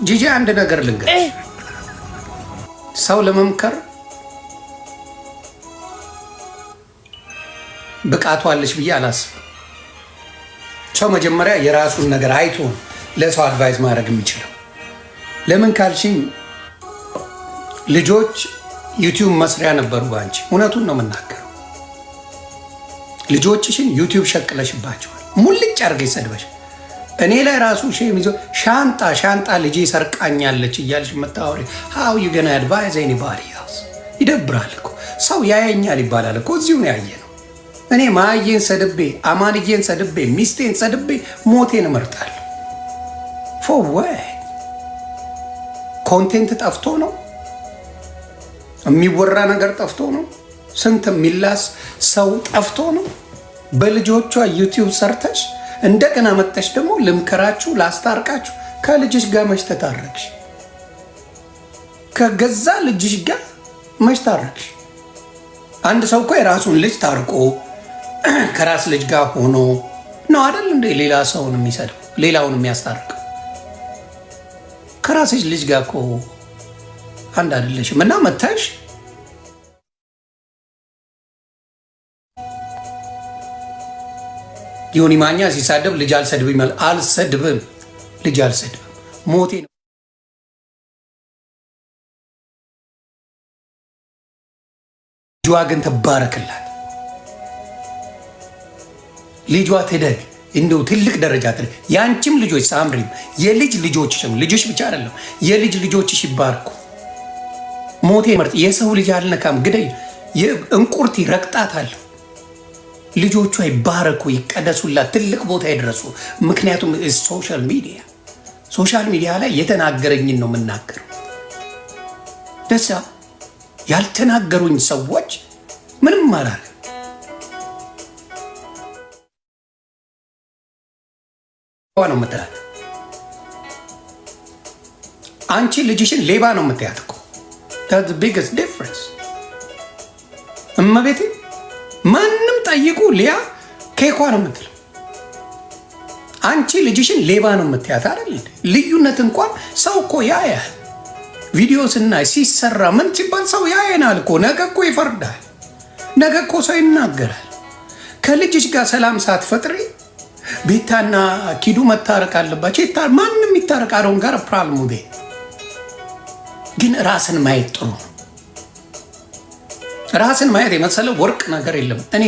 ጂጂ አንድ ነገር ልንገርሽ፣ ሰው ለመምከር ብቃቱ አለሽ ብዬ አላስብም። ሰው መጀመሪያ የራሱን ነገር አይቶ ለሰው አድቫይስ ማድረግ የሚችለው። ለምን ካልሽኝ ልጆች ዩቲዩብ መስሪያ ነበሩ ባንቺ። እውነቱን ነው የምናገረው። ልጆችሽን ዩቲዩብ ሸቅለሽባቸዋል። ሙልጭ አድርገሽ ሰድበሽ እኔ ላይ ራሱ ሼም ይዞ ሻንጣ ልጄ ሰርቃኛለች እያልሽ የምታወሪ how you gonna advise anybody else? ይደብራል እኮ ሰው ያየኛል ይባላል እኮ እዚሁ ነው ያየ ነው። እኔ ማየን ሰድቤ አማንዬን ሰድቤ ሚስቴን ሰድቤ ሞቴን እመርጣለሁ። for what? ኮንቴንት ጠፍቶ ነው? የሚወራ ነገር ጠፍቶ ነው? ስንት የሚላስ ሰው ጠፍቶ ነው? በልጆቿ ዩቲዩብ ሰርተሽ እንደገና መጥተሽ ደግሞ ልምከራችሁ ላስታርቃችሁ። ከልጅሽ ጋር መች ተታረቅሽ? ከገዛ ልጅሽ ጋር መች ታረቅሽ? አንድ ሰው እኮ የራሱን ልጅ ታርቆ ከራስ ልጅ ጋር ሆኖ ነው አይደል እንዴ ሌላ ሰውን የሚሰድው ሌላውን የሚያስታርቀው? ከራስሽ ልጅ ጋር እኮ አንድ አይደለሽም። እና መጥተሽ ዮኒ ማኛ ሲሳደብ ልጅ አልሰድብም ይላል። አልሰድብም፣ ልጅ አልሰድብም፣ ሞቴ ነው። ልጇ ግን ትባረክላት። ልጇ ትደግ፣ እንደው ትልቅ ደረጃ ትደግ። ያንቺም ልጆች ሳምሪም የልጅ ልጆችሽም ልጆች ብቻ አይደለም የልጅ ልጆችሽ ይባረኩ። ሞቴ መርጥ። የሰው ልጅ አልነካም፣ ግደይ እንቁርቲ ረግጣታለሁ። ልጆቿ ይባረኩ፣ ይቀደሱላት፣ ትልቅ ቦታ ይድረሱ። ምክንያቱም ሶሻል ሚዲያ ላይ የተናገረኝን ነው የምናገረው። ደሳ ያልተናገሩኝ ሰዎች ምንም አላለ ነው የምትላት። አንቺ ልጅሽን ሌባ ነው የምትያት እኮ that's the biggest difference። እመቤቴ ማንም ጠይቁ ሊያ ኬኳ ነው የምትለው። አንቺ ልጅሽን ሌባ ነው የምትያት አይደል? ልዩነት እንኳን ሰው እኮ ያያል። ቪዲዮ ስናይ ሲሰራ ምን ሲባል ሰው ያየናል እኮ። ነገ እኮ ይፈርዳል። ነገ እኮ ሰው ይናገራል። ከልጅሽ ጋር ሰላም ሳትፈጥሪ ቤታና ኪዱ መታረቅ አለባቸው። ማንም ይታረቅ አሮን ጋር ፕራልሙ ግን ራስን ማየት ጥሩ ነው። ራስን ማየት የመሰለ ወርቅ ነገር የለም። እኔ